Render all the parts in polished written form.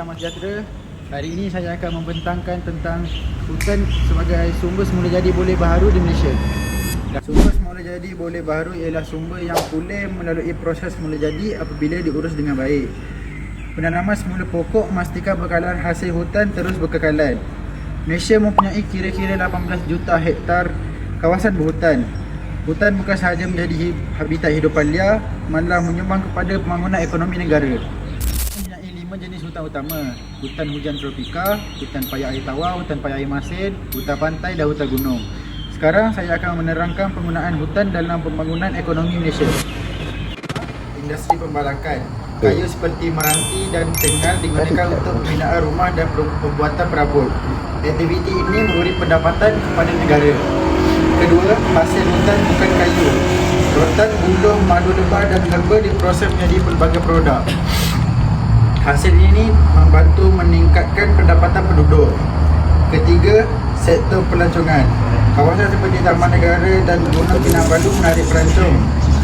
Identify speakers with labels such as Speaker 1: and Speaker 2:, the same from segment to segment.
Speaker 1: selamat sejahtera. Hari ini saya akan membentangkan tentang hutan sebagai sumber semula jadi boleh baharu di Malaysia. Sumber semula jadi boleh baharu ialah sumber yang pulih melalui proses semula jadi apabila diurus dengan baik. Penanaman semula pokok memastikan bekalan hasil hutan terus berkekalan. Malaysia mempunyai kira-kira 18 juta hektar kawasan berhutan. Hutan bukan sahaja menjadi habitat hidupan liar, malah menyumbang kepada pembangunan ekonomi negara. Mempunyai 5 jenis hutan utama: hutan hujan tropika, hutan paya air tawar, hutan paya air masin, hutan pantai dan hutan gunung. Sekarang saya akan menerangkan penggunaan hutan dalam pembangunan ekonomi Malaysia. Industri pembalakan. Kayu seperti meranti dan tengal digunakan untuk pembinaan rumah dan pembuatan perabot. Aktiviti ini memberi pendapatan kepada negara. Kedua, hasil hutan bukan kayu. Rotan, buluh, madu lebah dan herba diproses menjadi pelbagai produk. Hasil ini membantu meningkatkan pendapatan penduduk. Ketiga, sektor pelancongan. Kawasan seperti Taman Negara dan Gunung Kinabalu menarik pelancong.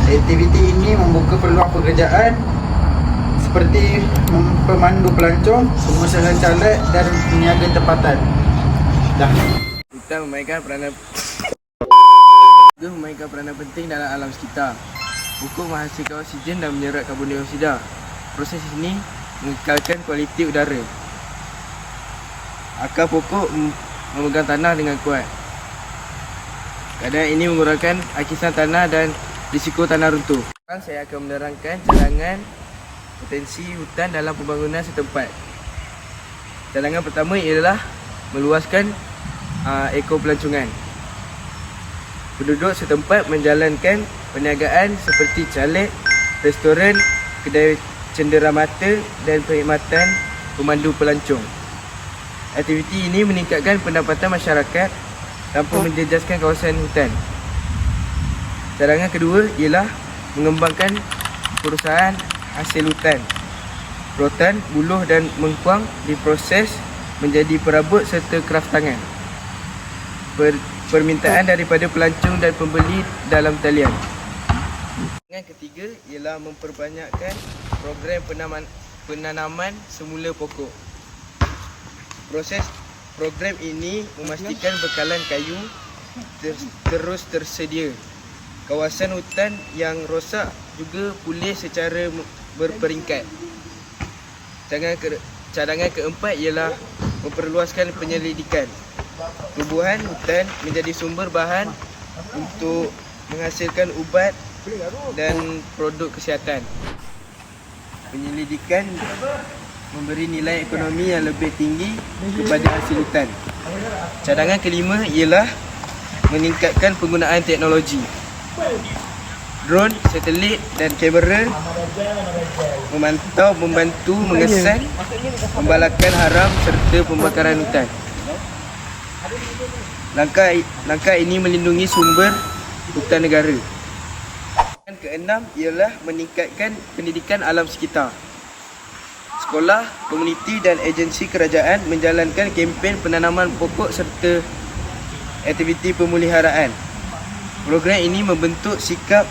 Speaker 1: Aktiviti ini membuka peluang pekerjaan seperti pemandu pelancong, pengusaha caleg dan peniaga tempatan.
Speaker 2: Hutan memainkan peranan penting dalam alam sekitar. Pokok menghasilkan oksigen dan menyerap karbon dioksida. Proses ini mengekalkan kualiti udara. Akar pokok memegang tanah dengan kuat. Keadaan ini mengurangkan akisan tanah dan risiko tanah runtuh. Sekarang saya akan menerangkan cadangan potensi hutan dalam pembangunan setempat. Cadangan pertama ialah meluaskan ekopelancongan. Penduduk setempat menjalankan perniagaan seperti caleg, restoran, kedai cenderamata dan perkhidmatan pemandu pelancong. Aktiviti ini meningkatkan pendapatan masyarakat tanpa menjejaskan kawasan hutan. Cadangan kedua ialah mengembangkan perusahaan hasil hutan. Rotan, buluh dan mengkuang diproses menjadi perabot serta kraft tangan. Permintaan daripada pelancong dan pembeli dalam talian. Yang ketiga ialah memperbanyakkan program penanaman semula pokok. Proses program ini memastikan bekalan kayu terus tersedia. Kawasan hutan yang rosak juga pulih secara berperingkat. Cadangan keempat ialah memperluaskan penyelidikan. Tumbuhan hutan menjadi sumber bahan untuk menghasilkan ubat dan produk kesihatan. Penyelidikan memberi nilai ekonomi yang lebih tinggi kepada hasil hutan. Cadangan kelima ialah meningkatkan penggunaan teknologi. Drone, satelit dan kamera membantu mengesan pembalakan haram serta pembakaran hutan. Langkah ini melindungi sumber hutan negara. Yang keenam ialah meningkatkan pendidikan alam sekitar. Sekolah, komuniti dan agensi kerajaan menjalankan kempen penanaman pokok serta aktiviti pemeliharaan. Program ini membentuk sikap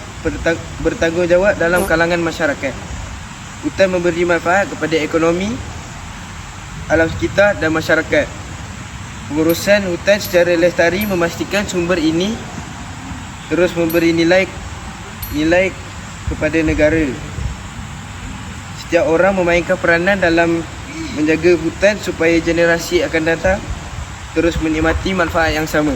Speaker 2: bertanggungjawab dalam kalangan masyarakat. Hutan memberi manfaat kepada ekonomi, alam sekitar dan masyarakat. Pengurusan hutan secara lestari memastikan sumber ini terus memberi nilai kepada negara. Setiap orang memainkan peranan dalam menjaga hutan supaya generasi akan datang terus menikmati manfaat yang sama.